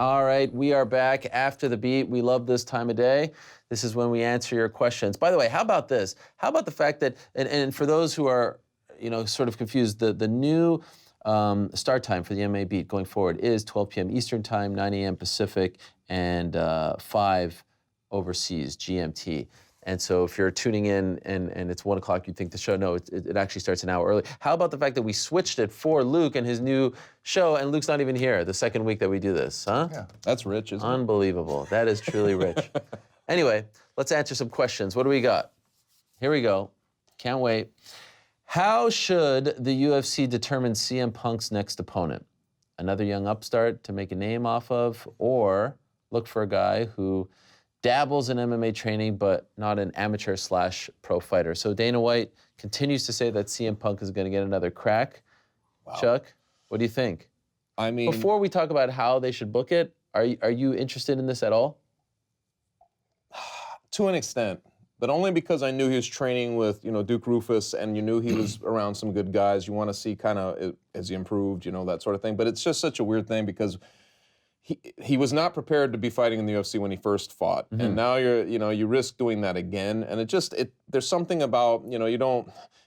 All right, we are back after the beat. We love this time of day. This is when we answer your questions. By the way, how about this? How about the fact that, and for those who are, sort of confused, the new start time for the MMA Beat going forward is 12 p.m. Eastern Time, 9 a.m. Pacific, and 5 overseas, GMT. And so if you're tuning in and it's 1 o'clock, you'd think the show, no, it actually starts an hour early. How about the fact that we switched it for Luke and his new show, and Luke's not even here the second week that we do this, huh? Yeah, that's rich, isn't it? Unbelievable. That is truly rich. Anyway, let's answer some questions. What do we got? Here we go. Can't wait. How should the UFC determine CM Punk's next opponent? Another young upstart to make a name off of, or look for a guy who dabbles in MMA training, but not an amateur/pro fighter. So Dana White continues to say that CM Punk is going to get another crack. Wow. Chuck, what do you think? I mean, before we talk about how they should book it, are you interested in this at all? To an extent, but only because I knew he was training with, Duke Rufus, and you knew he was around some good guys. You want to see kind of, has he improved, that sort of thing. But it's just such a weird thing because he was not prepared to be fighting in the UFC when he first fought. Mm-hmm. And now you risk doing that again. And there's something about,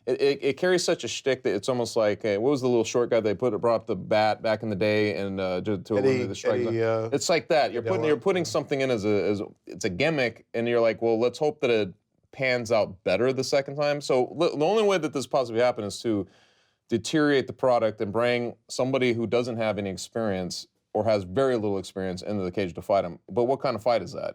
it carries such a shtick that it's almost like, what was the little short guy they brought up the bat back in the day and to eliminate the strike zone? It's like that. You're putting something in as it's a gimmick, and you're like, well, let's hope that it pans out better the second time. So the only way that this possibly happens is to deteriorate the product and bring somebody who doesn't have any experience or has very little experience into the cage to fight him. But what kind of fight is that,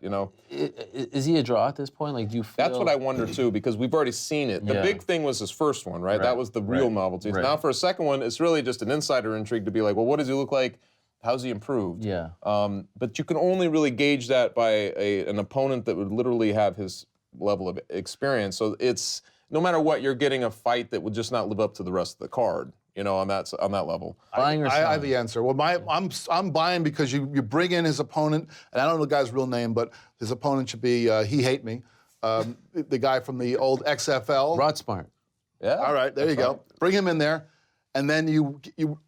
Is he a draw at this point? Like, do you feel... That's what I wonder, too, because we've already seen it. The big thing was his first one, right? That was the real novelty. Right. Now for a second one, it's really just an insider intrigue to be like, well, what does he look like? How's he improved? Yeah. But you can only really gauge that by an opponent that would literally have his level of experience. So it's, no matter what, you're getting a fight that would just not live up to the rest of the card. On that level. Buying or selling? I have the answer. Well, I'm buying because you bring in his opponent, and I don't know the guy's real name, but his opponent should be He Hate Me, the guy from the old XFL. Rod Smart. Yeah. All right, there you go. Right. Bring him in there, and then you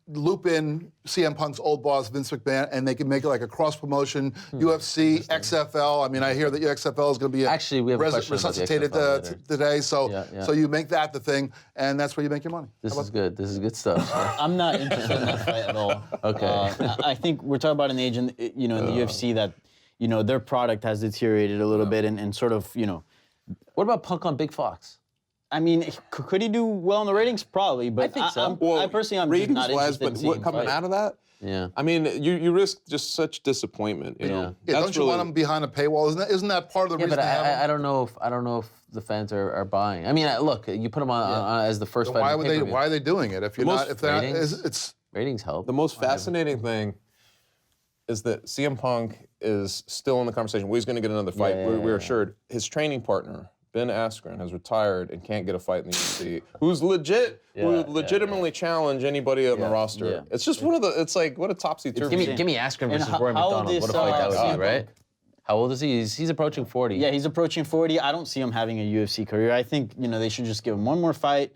loop in CM Punk's old boss, Vince McMahon, and they can make it like a cross-promotion, UFC, XFL. I mean, I hear that XFL is going to be actually, we have a question resuscitated today, so so you make that the thing, and that's where you make your money. This is good. This is good stuff. I'm not interested in that fight at all. Okay. I think we're talking about an age in the UFC that, their product has deteriorated a little bit and sort of, What about Punk on Big Fox? I mean, could he do well in the ratings? Probably, but I think so. I personally, I'm just not interested in seeing him coming out of that? Yeah. I mean, you risk just such disappointment. Yeah, don't you want him behind a paywall? Isn't that part of the reason? Yeah, but I don't know if the fans are buying. I mean, look, you put him on as the first fight. Why are they doing it? If you're not, if they're ratings, ratings help. The most fascinating thing is that CM Punk is still in the conversation. Well, he's going to get another fight. We're assured. His training partner, Ben Askren, has retired and can't get a fight in the UFC. Who's legitimately challenge anybody on the roster. Yeah. It's just it's like, what a topsy-turvy. Give me Askren versus Roy McDonald. What a fight that would be, right? How old is he? He's approaching 40. Yeah, he's approaching 40. I don't see him having a UFC career. I think, they should just give him one more fight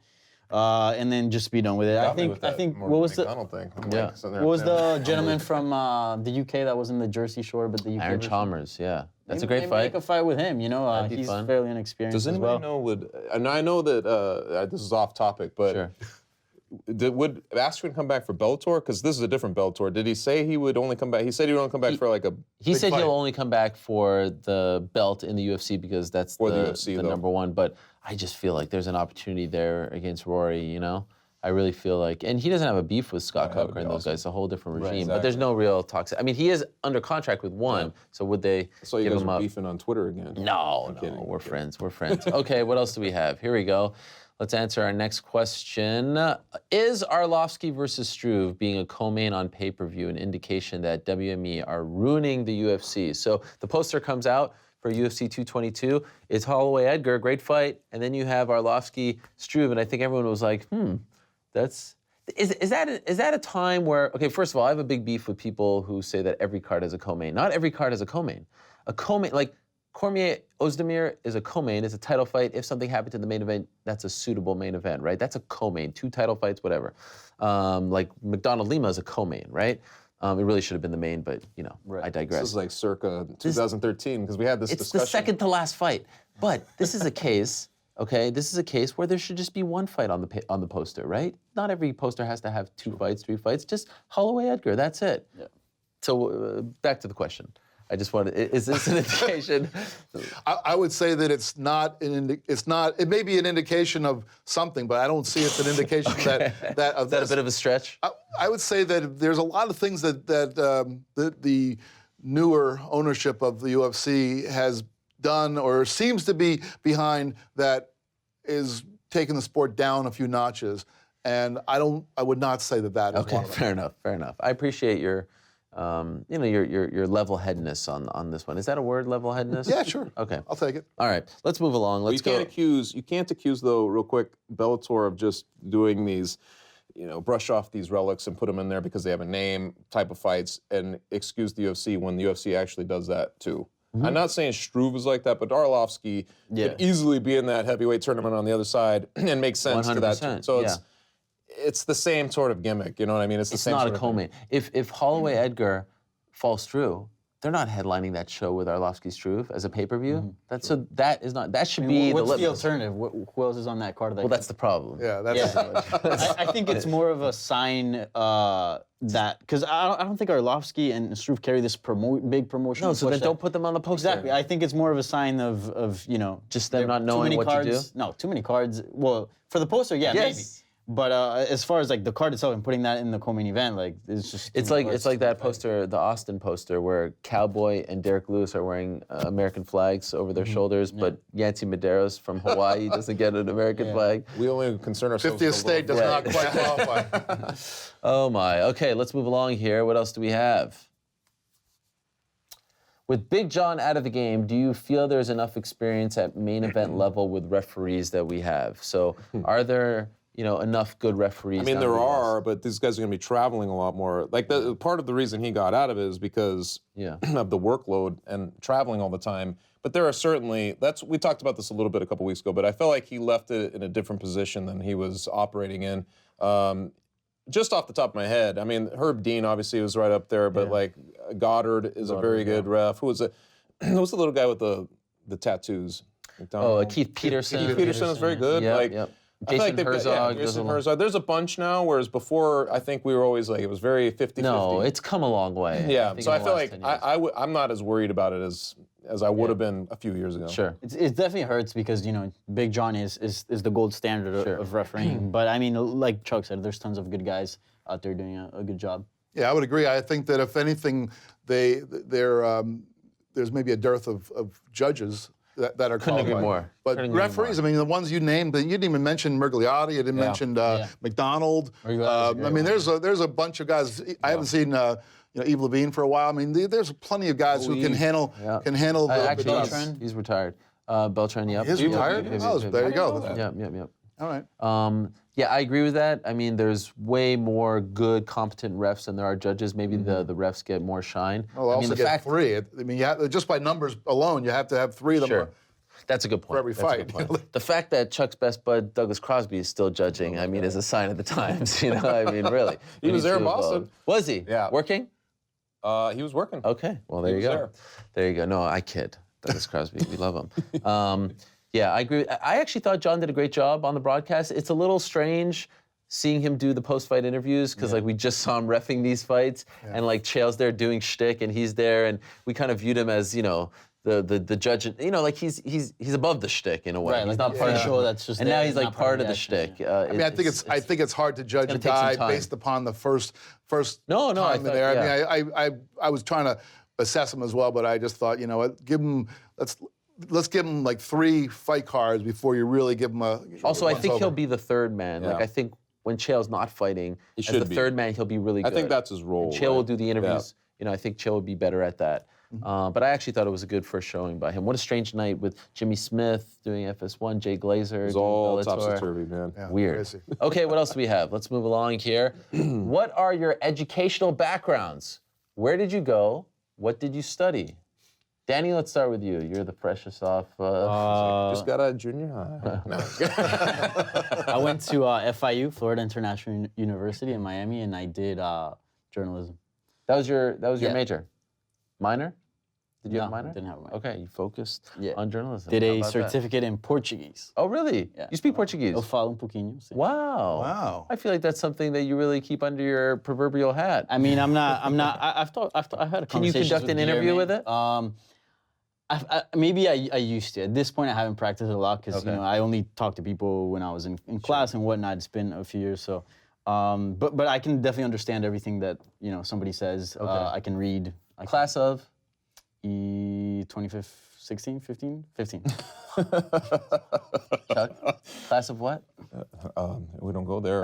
and then just be done with it. I think what was McDonald thing. What was the gentleman from the UK that was in the Jersey Shore, but the UK Aaron Chalmers, That's a great fight. Make a fight with him, he's fairly inexperienced. Does anybody know and I know that this is off topic, but sure. Would Askren come back for Bellator? Because this is a different Bellator. Did he say he would only come back? He said he would only come back for like a He said he'll only come back for the belt in the UFC because that's the number one. But I just feel like there's an opportunity there against Rory, I really feel like, and he doesn't have a beef with Scott Coker and those guys. It's a whole different regime. Exactly. But there's no real toxic. I mean, he is under contract with one, so would they So you give guys him are up? beefing on Twitter again? No, we're friends. We're friends. Okay, what else do we have? Here we go. Let's answer our next question. Is Arlovsky versus Struve being a co-main on pay-per-view an indication that WME are ruining the UFC? So the poster comes out for UFC 222. It's Holloway Edgar, great fight, and then you have Arlovsky Struve, and I think everyone was like, Is that a time where, okay, first of all, I have a big beef with people who say that every card has a co-main. Not every card has a co-main. A co-main, like Cormier Ozdemir is a co-main, it's a title fight. If something happened in the main event, that's a suitable main event, right? That's a co-main, 2 title fights, whatever. Like McDonald Lima is a co-main, right? It really should have been the main, but I digress. This is like circa 2013 because we had this It's discussion. the second to last fight. But this is a case, okay? This is a case where there should just be one fight on the poster, right? Not every poster has to have 2 fights, 3 fights. Just Holloway Edgar. That's it. Yeah. So back to the question. I just wanted. Is this an indication? I would say that it's not. It may be an indication of something, but I don't see it's an indication Is that a bit of a stretch? I would say that there's a lot of things that the newer ownership of the UFC has done or seems to be behind that is taking the sport down a few notches, and I would not say that is Okay, one of them. fair enough. I appreciate your your level-headedness on this one. Is that a word, level-headedness? Yeah, sure. Okay. I'll take it. All right, let's move along. Let's go. You can't accuse though, real quick, Bellator of just doing these, brush off these relics and put them in there because they have a name type of fights and excuse the UFC when the UFC actually does that too. I'm not saying Struve is like that, but Arlovsky could easily be in that heavyweight tournament on the other side and make sense to that. 100%, So it's the same sort of gimmick, you know what I mean? It's the same not sort a of co-main. If Holloway Edgar falls through, they're not headlining that show with Arlovsky Struve as a pay-per-view. So that is not. That should be What's the the litmus. alternative? Who else is on that card? Well, that's the problem. Yeah, that's. I think it's more of a sign that because I don't think Arlovsky and Struve carry this big promotion. No, so then don't put them on the poster. Exactly. I think it's more of a sign of Just them not too knowing many what cards. to do? No, too many cards. Well, for the poster, yeah, maybe. But as far as like the card itself and putting that in the co-main event, like it's just It's like that poster, the Austin poster, where Cowboy and Derek Lewis are wearing American flags over their shoulders, but Yancy Medeiros from Hawaii doesn't get an American flag. We only concern ourselves 50th with state does not quite qualify. Oh my. Okay, let's move along here. What else do we have? With Big John out of the game, do you feel there's enough experience at main event level with referees that we have? So are there enough good referees? I mean, down there the are, but these guys are going to be traveling a lot more. Like, part of the reason he got out of it is because of the workload and traveling all the time. But there are certainly, we talked about this a little bit a couple weeks ago, but I felt like he left it in a different position than he was operating in. Just off the top of my head, I mean, Herb Dean obviously was right up there, but like Goddard is a very good ref. Who was it? Who was the little guy with the tattoos? McDonald. Keith Peterson. Keith Peterson is very good. Yep. Jason Herzog. Jason Herzog. There's a bunch now, whereas before, I think we were always like, it was very 50-50. No, it's come a long way. Yeah, so I feel like 10 years. I'm not as worried about it as I would have been a few years ago. Sure. It definitely hurts because Big John is the gold standard of refereeing. But I mean, like Chuck said, there's tons of good guys out there doing a good job. Yeah, I would agree. I think that if anything, there's maybe a dearth of judges that are Couldn't agree qualified. more. But Couldn't agree referees, I mean, the ones you named, but you didn't even mention Mergliotti. You didn't mention McDonald. I mean, there's a bunch of guys. I haven't seen Yves Levine for a while. I mean, there's plenty of guys who can handle the Actually, job. he's retired. Beltran, yep. He's retired? Oh, there you go. Yep. All right. Yeah, I agree with that. I mean, there's way more good, competent refs than there are judges. Maybe the refs get more shine. Well, I mean, also get 3. I mean, just by numbers alone, you have to have 3 of them. Sure. That's a good point. For every That's a good fight. point. The fact that Chuck's best bud, Douglas Crosby, is still judging, I mean, is a sign of the times. I mean, really. He was there in Boston. Was he? Yeah. Working? He was working. Okay. Well, there you was go. there. There you go. No, I kid. Douglas Crosby, we love him. Yeah, I agree. I actually thought John did a great job on the broadcast. It's a little strange seeing him do the post-fight interviews because we just saw him reffing these fights and like Chael's there doing shtick and he's there and we kind of viewed him as the judge. Like he's above the shtick in a way. Right, He's like not part of the show that's just and there, now he's like not part of the action, shtick. I mean, I think it's hard to judge a gonna take some guy time. based upon the first No, I time thought- there. yeah. I mean, I was trying to assess him as well, but I just thought, give him let's give him like 3 fight cards before you really give him a. Also, I once think over. he'll be the third man. Like I think when Chael's not fighting, as should the be. third man, he'll be really good. I think that's his role. Chael will right? do the interviews. I think Chael would be better at that. But I actually thought it was a good first showing by him. What a strange night with Jimmy Smith doing FS1, Jay Glazer. It was doing all Bellator. topsy-turvy, man. Yeah, Weird. crazy. Okay, what else do we have? Let's move along here. What are your educational backgrounds? Where did you go? What did you study? Danny, let's start with you. You're the freshest off. Just got out of junior high. No. I went to FIU, Florida International University in Miami, and I did journalism. That was your Yeah. major? Minor? Did you have a No, minor? didn't have a minor. Okay, you focused Yeah. on journalism. Did How a about that? certificate in Portuguese. Oh, really? Yeah. You speak Portuguese? Eu falo pouquinho. Sim. Wow. Wow. I feel like that's something that you really keep under your proverbial hat. I mean, I'm not. I've had a Can you conversation. conduct an interview with it? Maybe I used to. At this point, I haven't practiced it a lot because Okay. I only talked to people when I was in class and whatnot. It's been a few years, so. But I can definitely understand everything that somebody says. I can read. Class of? 16, 15? Chuck? Class of what? We don't go there.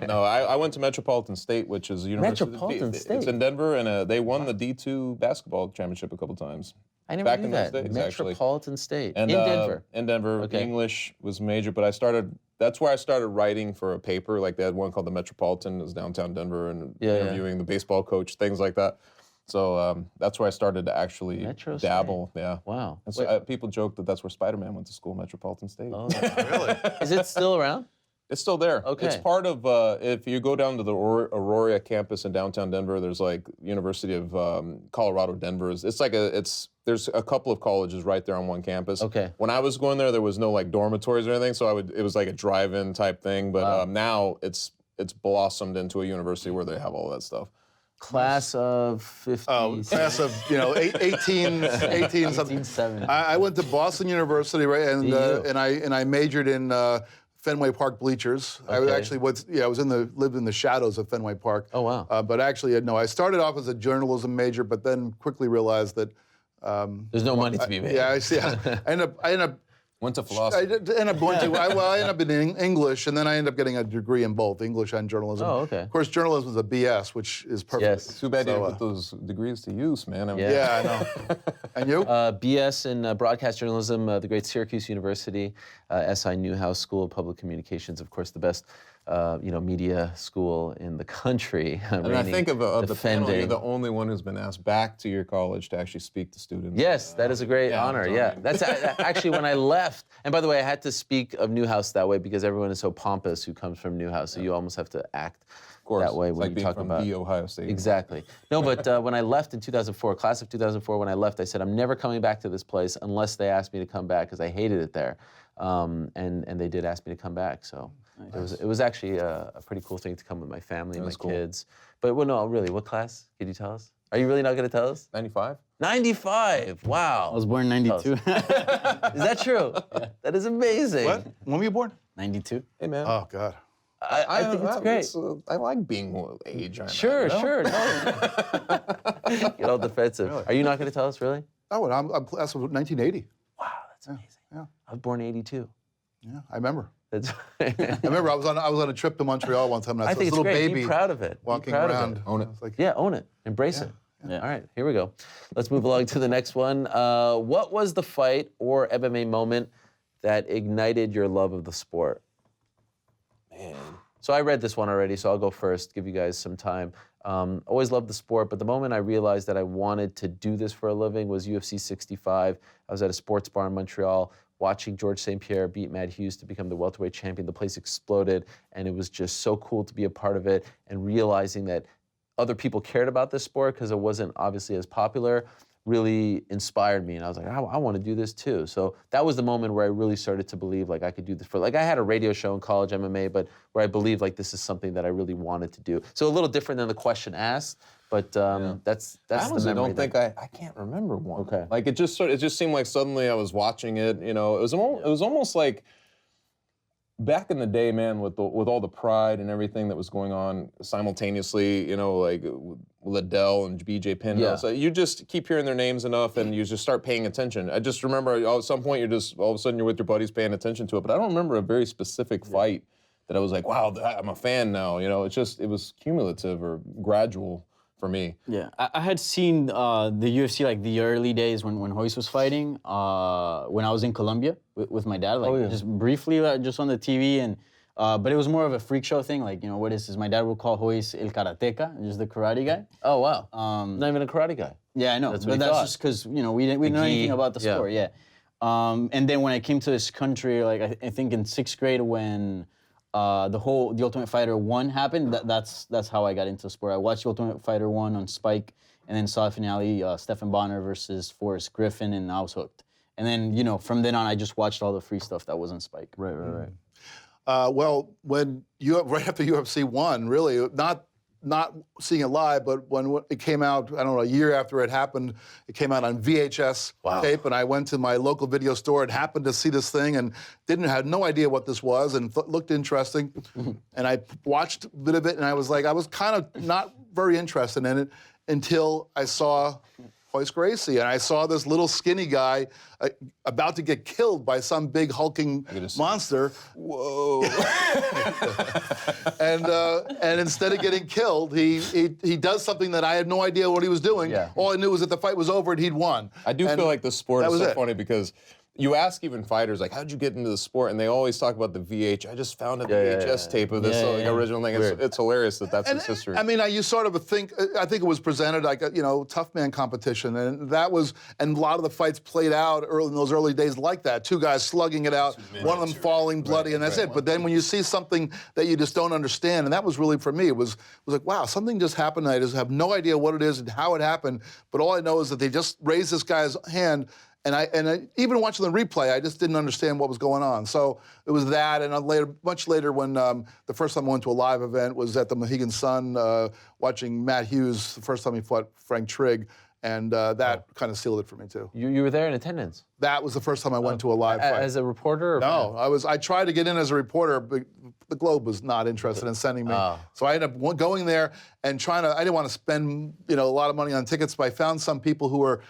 No, I went to Metropolitan State, which is a university. Metropolitan It's State? in Denver, and they won the D2 basketball championship a couple times. I never Back knew in that. those days, actually. Metropolitan State. And, in Denver. In Denver. Okay. English was major, but that's where I started writing for a paper. Like they had one called the Metropolitan. It was downtown Denver, and interviewing the baseball coach, things like that. So that's where I started to actually Metro dabble. State. Yeah. Wow. And so, people joke that that's where Spider-Man went to school, Metropolitan State. Oh, Really? is it still around? It's still there. Okay. It's part of, if you go down to the Aurora campus in downtown Denver, there's like University of Colorado Denver. It's like there's a couple of colleges right there on one campus. Okay. When I was going there was no like dormitories or anything, so it was like a drive-in type thing. But now it's blossomed into a university where they have all that stuff. Class of 50. Class of 18 something. 7. I went to Boston University, right, and I majored in Fenway Park bleachers. Okay. I actually lived in the shadows of Fenway Park. Oh, wow. But actually, no, I started off as a journalism major, but then quickly realized that. There's no money to be made. Yeah, I see. I ended up. Went to I philosophy. ended up going to. I ended up in English, and then I ended up getting a degree in both English and journalism. Oh, okay. Of course, journalism is a BS, which is perfect. Yes. Too bad you So, didn't put those degrees to use, man. I mean, Yeah, I know. And you? BS in broadcast journalism, the great Syracuse University, SI Newhouse School of Public Communications, of course, the best media school in the country. And I think of the panel, defending. you're the only one who's been asked back to your college to actually speak to students. Yes, that is a great honor. so I Yeah, mean- that's actually when I left. And by the way, I had to speak of Newhouse that way because everyone is so pompous who comes from Newhouse, so you almost have to act Of course, that way it's when like you being talk from about the Ohio State. Exactly. No, but when I left in 2004, class of 2004, when I left, I said I'm never coming back to this place unless they ask me to come back because I hated it there, and they did ask me to come back. So it was actually a pretty cool thing to come with my family and my kids. But well, no, really, what class? Could you tell us? Are you really not going to tell us? 95? 95. Wow. I was born in 92. Is that true? That is amazing. What? When were you born? 92. Hey, man. Oh God. I think it's great. I like being age. Sure. No. Get all defensive. Really? Are you not going to tell us, really? Oh, and I'm class of 1980. Wow, that's amazing. Yeah. I was born in 82. Yeah, I remember. That's I remember I was on a trip to Montreal one time, and I I saw think this it's little great. baby Be proud of it. Be walking proud of around. it. Own it. I was like, Yeah, own it. Embrace it. Yeah. All right, here we go. Let's move along to the next one. What was the fight or MMA moment that ignited your love of the sport? Man. So I read this one already, so I'll go first, give you guys some time. Always loved the sport, but the moment I realized that I wanted to do this for a living was UFC 65. I was at a sports bar in Montreal watching George St. Pierre beat Matt Hughes to become the welterweight champion. The place exploded, and it was just so cool to be a part of it, and realizing that other people cared about this sport because it wasn't obviously as popular really inspired me. And I was like, I want to do this too. So that was the moment where I really started to believe like I could do this for, like I had a radio show in college, MMA, but where I believed like this is something that I really wanted to do. So a little different than the question asked, but that's I the honestly memory. don't think I can't remember one. Okay. Like it just seemed like suddenly I was watching it. It was almost like back in the day, man, with all the pride and everything that was going on simultaneously. Like Liddell and BJ Penn. Yeah. So you just keep hearing their names enough, and you just start paying attention. I just remember at some point you're just all of a sudden you're with your buddies paying attention to it. But I don't remember a very specific fight that I was like, wow, I'm a fan now. It was cumulative or gradual for me. Yeah, I had seen the UFC like the early days when Royce was fighting. When I was in Colombia with my dad, like just briefly, just on the TV, and but it was more of a freak show thing. Like what is this? My dad would call Royce El Karateka, just the karate guy. Oh wow. Not even a karate guy. Yeah, I know. That's but what he that's thought. just because we didn't know anything about the sport. Yeah. And then when I came to this country, like I think in 6th grade when the Ultimate Fighter 1 happened, that's how I got into sport. I watched the Ultimate Fighter 1 on Spike, and then saw the finale, Stephen Bonner versus Forrest Griffin, and I was hooked. And then, from then on, I just watched all the free stuff that was on Spike. Right. Well, when right after UFC 1, really, not seeing it live, but when it came out, I don't know, a year after it happened, it came out on VHS tape, and I went to my local video store and happened to see this thing and had no idea what this was and looked interesting. And I watched a bit of it, and I was kind of not very interested in it until I saw Royce Gracie, and I saw this little skinny guy about to get killed by some big hulking monster. Whoa! and instead of getting killed, he does something that I had no idea what he was doing. Yeah. All I knew was that the fight was over and he'd won. I do feel like the sport is so it. funny because you ask even fighters, like, how'd you get into the sport? And they always talk about the VH. I just found a VHS tape of this original thing. It's hilarious that's its history. I mean, you sort of think it was presented like a, tough man competition. And and a lot of the fights played out in those early days like that. Two guys slugging it out, one of them falling bloody, and that's it. But then when you see something that you just don't understand, and that was really, for me, it was like, wow, something just happened. I just have no idea what it is and how it happened. But all I know is that they just raised this guy's hand. And I even watching the replay, I just didn't understand what was going on. So it was that, and much later, when the first time I went to a live event was at the Mohegan Sun, watching Matt Hughes the first time he fought Frank Trigg, and that kind of sealed it for me too. You were there in attendance? That was the first time I went to a live fight. As a reporter? Or no, I tried to get in as a reporter, but the Globe was not interested in sending me. So I ended up going there and I didn't want to spend a lot of money on tickets, but I found some people who were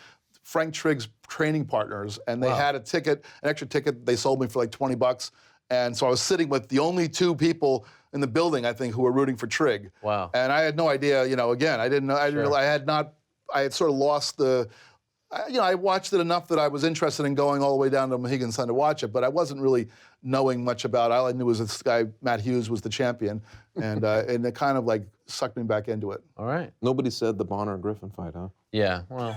Frank Trigg's training partners, and they had an extra ticket they sold me for like $20. And so I was sitting with the only two people in the building, I think, who were rooting for Trigg. Wow. And I had no idea, again, I didn't know, I had sort of lost I watched it enough that I was interested in going all the way down to Mohegan Sun to watch it, but I wasn't really knowing much about it. All I knew was this guy, Matt Hughes, was the champion, and it kind of like sucked me back into it. All right. Nobody said the Bonner Griffin fight, huh? Yeah, well,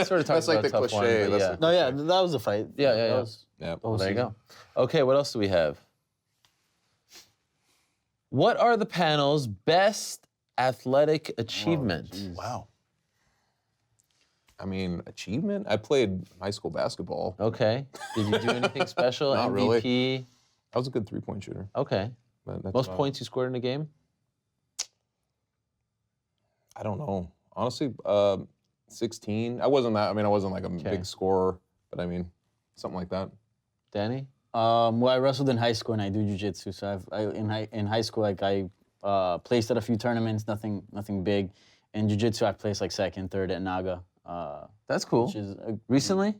sort of That's like the cliche. That was a fight. Yeah. Yeah. There you go. Okay, what else do we have? What are the panel's best athletic achievements? Wow. I mean, achievement? I played high school basketball. Okay. Did you do anything special? Not MVP? really. I was a good three-point shooter. Okay. But that's Most about- points you scored in a game? I don't know. Honestly, 16. I wasn't like a big scorer, but I mean, something like that. Danny? Well, I wrestled in high school and I do jiu-jitsu. So in high school, like I placed at a few tournaments, nothing big. In jiu-jitsu, I placed like second, third at Naga. That's cool. Which is Recently?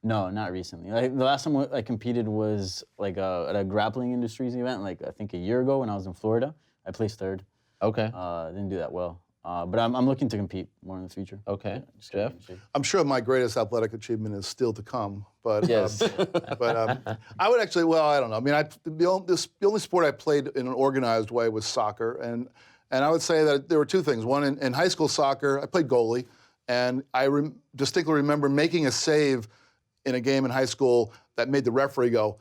No, not recently. Like, the last time I competed was like at a grappling industries event, like I think a year ago when I was in Florida. I placed third. Okay. Didn't do that well. But I'm looking to compete more in the future. Okay. Just Jeff? I'm sure my greatest athletic achievement is still to come, but Yes. I would actually. Well, I don't know. I mean, the only sport I played in an organized way was soccer, and I would say that there were two things. One, in high school soccer, I played goalie, and I distinctly remember making a save in a game in high school that made the referee go,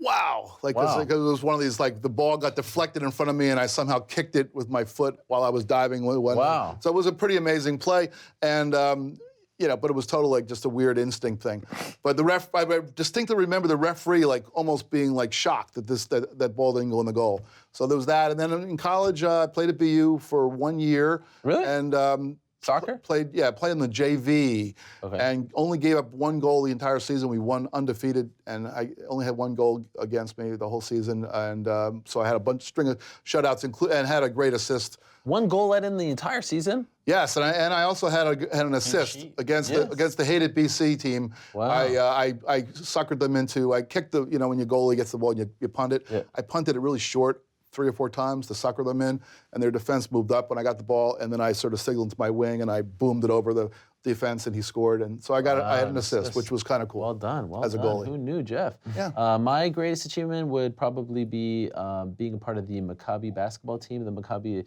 wow. Because it was one of these, like, the ball got deflected in front of me and I somehow kicked it with my foot while I was diving. Wow. So it was a pretty amazing play. And, but it was totally like just a weird instinct thing. But I distinctly remember the referee like almost being like shocked that that ball didn't go in the goal. So there was that. And then in college, I played at BU for 1 year. Really? And Soccer? Played in the JV, and only gave up one goal the entire season. We won undefeated, and I only had one goal against me the whole season. And so I had a string of shutouts, and had a great assist. One goal let in the entire season? Yes, and I also had an assist against the hated BC team. Wow. I suckered them into. I kicked the when your goalie gets the ball and you punt it. Yeah. I punted it really short 3 or 4 times to sucker them in, and their defense moved up when I got the ball, and then I sort of signaled to my wing, and I boomed it over the defense, and he scored, and so I had an assist, which was kind of cool. Well done, as a goalie. Who knew, Jeff? Yeah. My greatest achievement would probably be being a part of the Maccabi basketball team. The Maccabi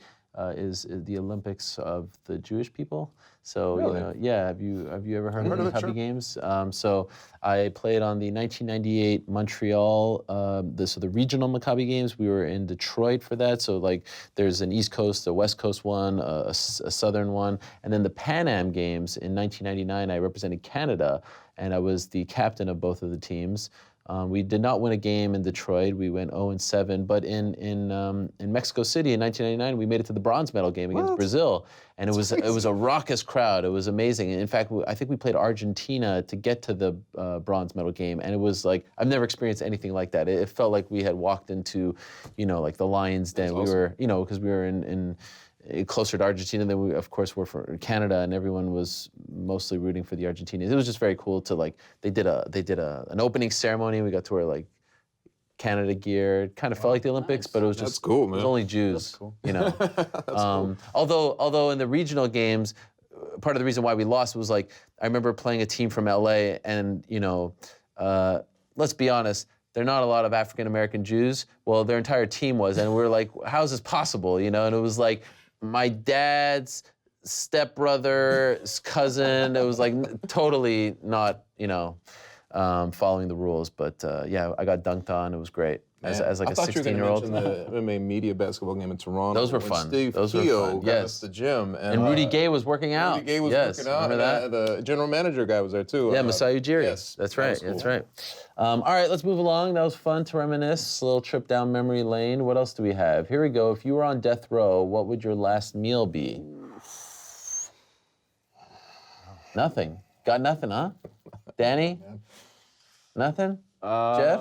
is the Olympics of the Jewish people. So Really? have you ever heard of heard the of it, Maccabi sure. games? So I played on the 1998 Montreal, the regional Maccabi games. We were in Detroit for that. So like there's an East Coast, a West Coast one, a Southern one, and then the Pan Am games in 1999. I represented Canada, and I was the captain of both of the teams. We did not win a game in Detroit. We went 0-7. But in Mexico City in 1999, we made it to the bronze medal game against Brazil, and it was a raucous crowd. It was amazing. In fact, I think we played Argentina to get to the bronze medal game, and it was like I've never experienced anything like that. It felt like we had walked into, like the Lions' Den. That's We were, because we were in closer to Argentina than we, of course, were for Canada, and everyone was mostly rooting for the Argentinians. It was just very cool to they did an opening ceremony. We got to wear like Canada gear. It kind of felt like the Olympics, but it was just That's cool, It was man. only Jews, cool. Cool. Although in the regional games, part of the reason why we lost was like I remember playing a team from LA, and let's be honest. They're not a lot of African American Jews. Well, their entire team was, and we're like, how is this possible? And it was like my dad's stepbrother's cousin. It was like totally not, following the rules. But I got dunked on. It was great. As like I a thought you were going to 16-year-old. mention the MMA media basketball game in Toronto. Those were when fun. Steve Those were Keogh fun, got yes. us the gym. And Rudy Gay was working out. Rudy Gay was yes, working out. remember that? And, the general manager guy was there too. Yeah, Masai Ujiri. Yes, That's that right. was cool. That's right. All right, let's move along. That was fun to reminisce. A little trip down memory lane. What else do we have? Here we go. If you were on death row, what would your last meal be? Nothing. Got nothing, huh? Danny? Nothing? Jeff?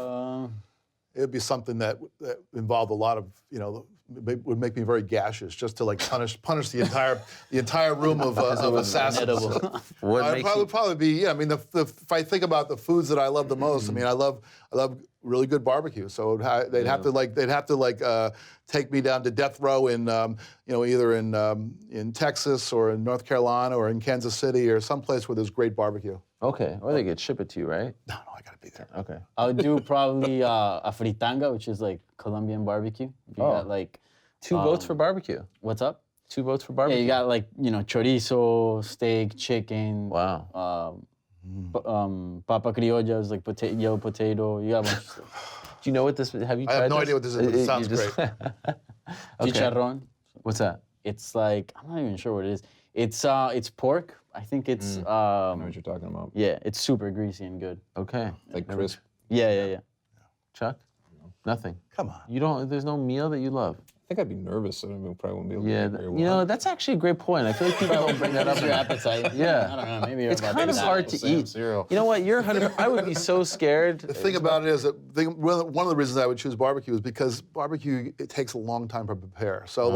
It would be something that involved a lot of, would make me very gaseous, just to like punish the entire room of assassins. What I'd makes you- probably be, if I think about the foods that I love the most, I love really good barbecue. So they'd have to take me down to death row in, either in Texas or in North Carolina or in Kansas City or someplace where there's great barbecue. Okay, or they could ship it to you, right? No, I gotta be there. Okay. I would do probably a fritanga, which is like Colombian barbecue. You got like 2 votes for barbecue. what's up? 2 votes for Yeah, barbecue. you got like chorizo, steak, chicken. Wow. Papa criolla is like yellow potato. You got a bunch of stuff. Do you know what this? Have you I tried have no this? idea what this is, but it sounds great. Okay. Chicharrón. What's that? It's like I'm not even sure what it is. It's pork. I think it's I know what you're talking about. yeah. It's super greasy and good. Okay. Like crisp. Yeah. Chuck? Nothing. Come on. You don't. There's no meal that you love. I think I'd be nervous, so I probably wouldn't be able to Yeah. eat very well. That's actually a great point. I feel like people don't bring that up. Your appetite. Yeah. I don't know. Maybe you're It's about kind to of die. hard to Sam eat. cereal. You know what? You're 100. I would be so scared. The thing about it is that one of the reasons I would choose barbecue is because barbecue, it takes a long time to prepare. So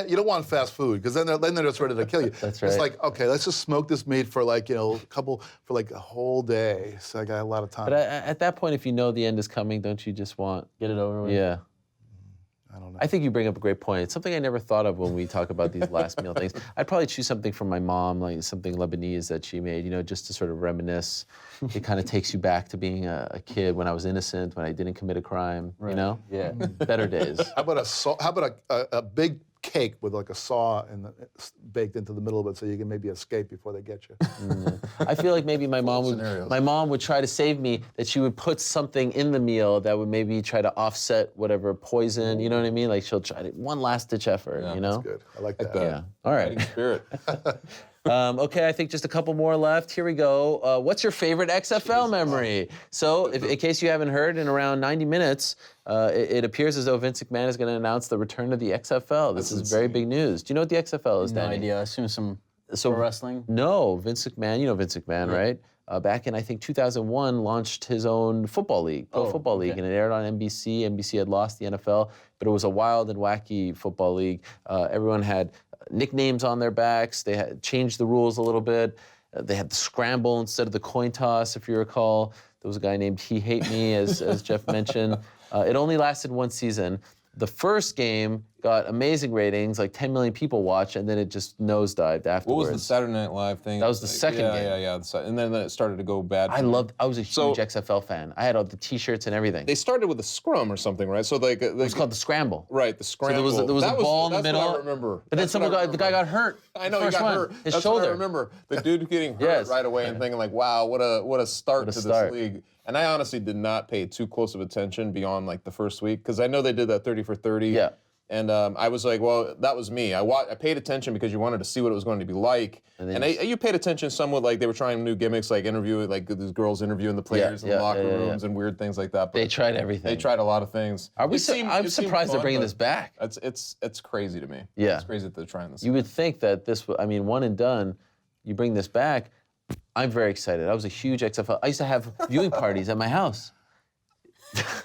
you don't want fast food because then they're just ready to kill you. That's It's right. like, okay, let's just smoke this meat for a whole day. So I got a lot of time. But at that point, if you know the end is coming, don't you just want? Get it over with. Yeah. I don't know. I think you bring up a great point. It's something I never thought of when we talk about these last meal things. I'd probably choose something from my mom, like something Lebanese that she made, just to sort of reminisce. It kind of takes you back to being a kid when I was innocent, when I didn't commit a crime, Yeah. Better days. How about a big cake with like a saw baked into the middle of it so you can maybe escape before they get you? I feel like maybe my mom would try to save me, that she would put something in the meal that would maybe try to offset whatever poison, you know what I mean? Like she'll try to, one last ditch effort, That's good. I like that. Yeah. All right. Fighting spirit. Okay, I think just a couple more left. Here we go. What's your favorite XFL memory? So, in case you haven't heard, in around 90 minutes, it appears as though Vince McMahon is going to announce the return of the XFL. This is very big news. Do you know what the XFL is, No Danny? idea. I assume some pro wrestling. No, Vince McMahon. You know Vince McMahon, right? Back in, I think, 2001, launched his own football league, Pro Football League, and it aired on NBC. NBC had lost the NFL, but it was a wild and wacky football league. Everyone had nicknames on their backs. They had changed the rules a little bit. They had the scramble instead of the coin toss, if you recall. There was a guy named He Hate Me, as Jeff mentioned. It only lasted one season. The first game got amazing ratings, like 10 million people watched, and then it just nosedived afterwards. What was the Saturday Night Live thing? That was the second game. Yeah. And then it started to go bad. I was a huge XFL fan. I had all the T-shirts and everything. They started with a scrum or something, right? So it was called the scramble. Right, the scramble. So there was a ball in the middle. That's what I remember. But then the guy got hurt. I know he got hurt. His That's shoulder. what I remember. The dude getting hurt right away and thinking like, wow, what a start to this league. And I honestly did not pay too close of attention beyond like the first week because I know they did that 30 for 30. Yeah. And I was like, well, that was me. I paid attention because you wanted to see what it was going to be like. And you paid attention somewhat, like they were trying new gimmicks, like interviewing, like these girls interviewing the players in the locker rooms and weird things like that. But they tried everything. They tried a lot of things. I'm surprised they're bringing this back. It's crazy to me. Yeah. It's crazy that they're trying this. You would think that one and done, you bring this back. I'm very excited. I was a huge XFL. I used to have viewing parties at my house.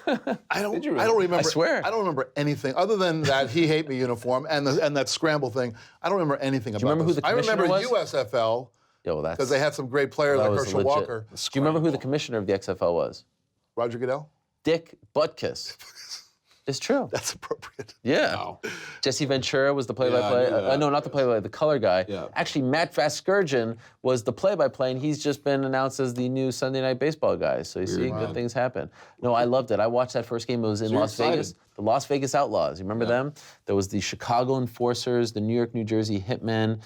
I don't remember. I swear. I don't remember anything other than that he hate me uniform and that scramble thing. I don't remember anything about. Do you remember who the commissioner was? I remember USFL. Yo, that's because they had some great players like Herschel Walker. Do you remember who the commissioner of the XFL was? Roger Goodell. Dick Butkus. It's true. That's appropriate. Yeah. Wow. Jesse Ventura was the play-by-play. No, not the play-by-play, the color guy. Yeah. Actually, Matt Vasgersian was the play-by-play, and he's just been announced as the new Sunday Night Baseball guy. So you see, good things happen. No, I loved it. I watched that first game. It was in Las Vegas. The Las Vegas Outlaws. You remember them? There was the Chicago Enforcers, the New York, New Jersey Hitmen.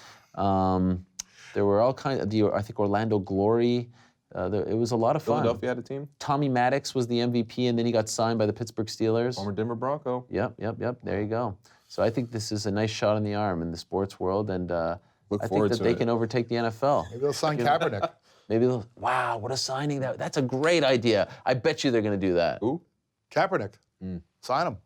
There were all kinds of, I think Orlando Glory. It was a lot of fun. Philadelphia had a team. Tommy Maddox was the MVP, and then he got signed by the Pittsburgh Steelers. Former Denver Bronco. Yep. There you go. So I think this is a nice shot in the arm in the sports world, and I think that they can overtake the NFL. Maybe they'll sign Kaepernick. Maybe they'll. Wow, what a signing! That's a great idea. I bet you they're going to do that. Who? Kaepernick. Sign him.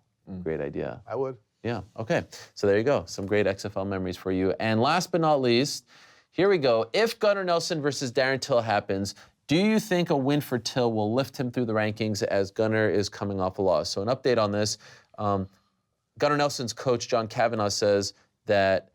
Great idea. I would. Yeah. Okay. So there you go. Some great XFL memories for you. And last but not least, here we go. If Gunnar Nelson versus Darren Till happens, do you think a win for Till will lift him through the rankings as Gunnar is coming off a loss? So an update on this. Gunnar Nelson's coach, John Kavanaugh, says that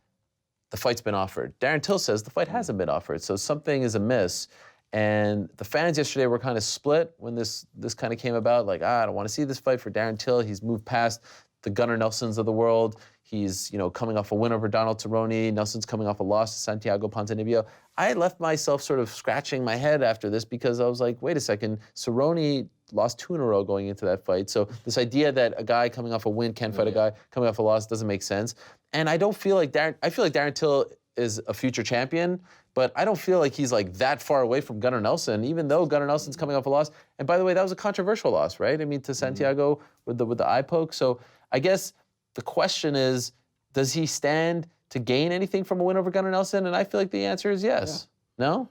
the fight's been offered. Darren Till says the fight hasn't been offered, so something is amiss. And the fans yesterday were kind of split when this kind of came about. Like, I don't want to see this fight for Darren Till. He's moved past the Gunnar Nelsons of the world. He's, coming off a win over Donald Cerrone. Nelson's coming off a loss to Santiago Ponzinibbio. I left myself sort of scratching my head after this because I was like, wait a second, Cerrone lost 2 in a row going into that fight. So this idea that a guy coming off a win can't fight a guy coming off a loss doesn't make sense. And I feel like Darren Till is a future champion, but I don't feel like he's like that far away from Gunnar Nelson, even though Gunnar Nelson's coming off a loss. And by the way, that was a controversial loss, right? I mean, to Santiago with the eye poke. So I guess the question is, does he stand to gain anything from a win over Gunnar Nelson? And I feel like the answer is yes. Yeah. No?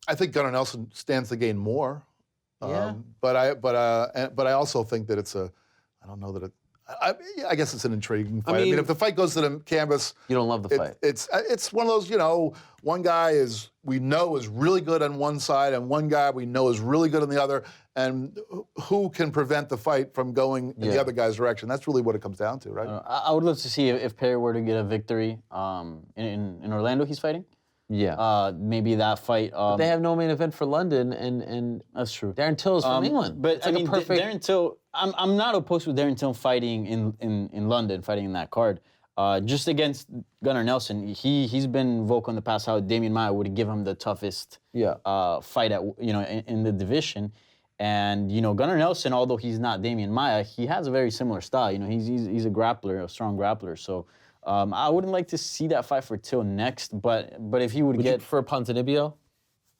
I think Gunnar Nelson stands to gain more. Yeah. But I also think that it's I don't know that it. I guess it's an intriguing fight. I mean, if the fight goes to the canvas, you don't love the fight. It's one of those, one guy we know is really good on one side, and one guy we know is really good on the other, and who can prevent the fight from going in the other guy's direction? That's really what it comes down to, right? I would love to see if Perry were to get a victory in Orlando. He's fighting. Yeah. Maybe that fight. But they have no main event for London, and that's true. Darren Till is from England. But Darren Till, I'm not opposed to Darren Till fighting in London, fighting in that card. Just against Gunnar Nelson, he's been vocal in the past how Damian Maia would give him the toughest fight in the division. And Gunnar Nelson, although he's not Damian Maia, he has a very similar style. He's a grappler, a strong grappler. So. I wouldn't like to see that fight for Till next, but if he would get... you prefer Ponzinibbio?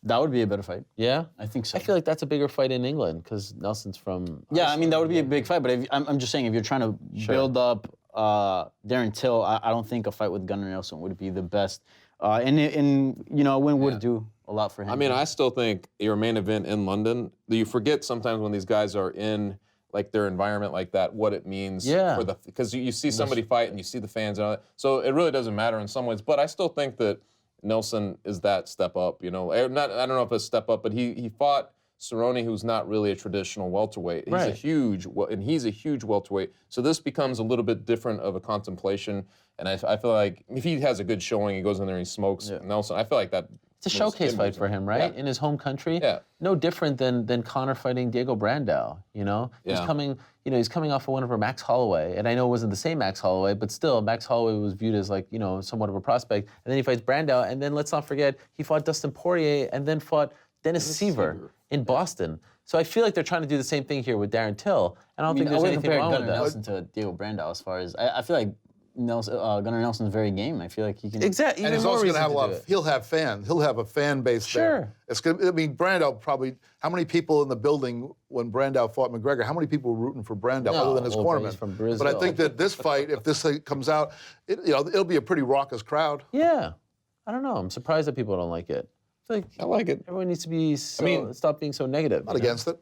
That would be a better fight. Yeah? I think so. I feel like that's a bigger fight in England because Nelson's from... Yeah, I mean, that would be a big fight, but I'm just saying, if you're trying to build up Darren Till, I don't think a fight with Gunnar Nelson would be the best. And a win would do a lot for him. I mean, I still think your main event in London, you forget sometimes when these guys are in... like their environment like that, what it means for because you see somebody fight and you see the fans and all that. So it really doesn't matter in some ways. But I still think that Nelson is that step up, I don't know if it's a step up, but he fought Cerrone, who's not really a traditional welterweight. He's a huge welterweight. So this becomes a little bit different of a contemplation. And I feel like if he has a good showing, he goes in there and he smokes Nelson, I feel like that It's a showcase fight for him, right? Yeah. In his home country. Yeah. No different than Conor fighting Diego Brandao, you know? He's Yeah. coming, he's coming off a win over Max Holloway. And I know it wasn't the same Max Holloway, but still, Max Holloway was viewed as like, somewhat of a prospect. And then he fights Brandao. And then let's not forget, he fought Dustin Poirier and then fought Dennis Seaver in Boston. So I feel like they're trying to do the same thing here with Darren Till. And I don't think there's anything wrong with Gunnar that. Nelson to Diego Brandao as far as I feel like Gunnar Nelson's very game. I feel like he can. Exactly. And he's also going to have a lot of. He'll have fans. He'll have a fan base there. Sure. It's going. I mean, Brandao probably. How many people in the building when Brandao fought McGregor? How many people were rooting for Brandao other than his cornerman? he's from Brazil. But I think that this fight, if this thing comes out, it'll be a pretty raucous crowd. Yeah. I don't know. I'm surprised that people don't like it. I like it. Everyone needs to be stop being so negative. Not against it.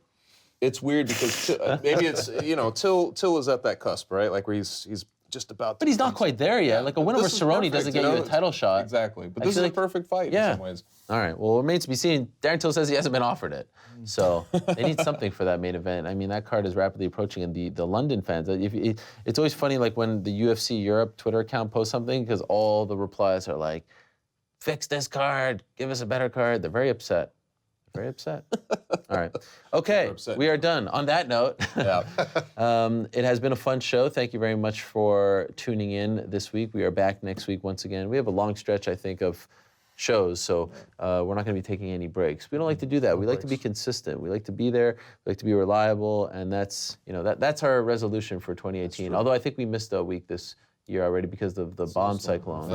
It's weird because maybe it's Till is at that cusp, right? Like where he's just about. But he's not quite there yet. Like a win over This is Cerrone perfect, doesn't get you a title shot. Exactly. But I this is feel a like- perfect fight Yeah. in some ways. All right. Well, it remains to be seen. Darren Till says he hasn't been offered it. So they need something for that main event. I mean, that card is rapidly approaching, and the London fans. It's always funny, like when the UFC Europe Twitter account posts something, because all the replies are like, "Fix this card. Give us a better card." They're very upset. Very upset. All right. Okay, upset. we are done. On that note, Yeah. it has been a fun show. Thank you very much for tuning in this week. We are back next week once again. We have a long stretch, I think, of shows, so we're not going to be taking any breaks. We don't like to do that. We like to be consistent. We like to be there. We like to be reliable, and that's that's our resolution for 2018. Although I think we missed a week this year already because of the bomb cyclone.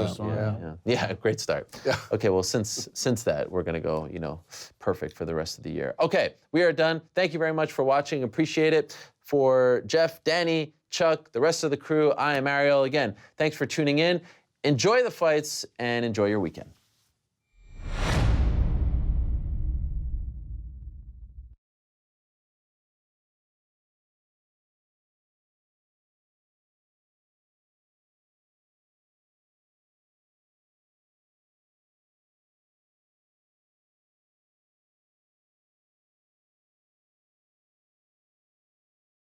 Yeah, great start. Yeah. Okay, well, since that, we're going to go, perfect for the rest of the year. Okay, we are done. Thank you very much for watching. Appreciate it. For Jeff, Danny, Chuck, the rest of the crew, I am Ariel. Again, thanks for tuning in. Enjoy the fights and enjoy your weekend.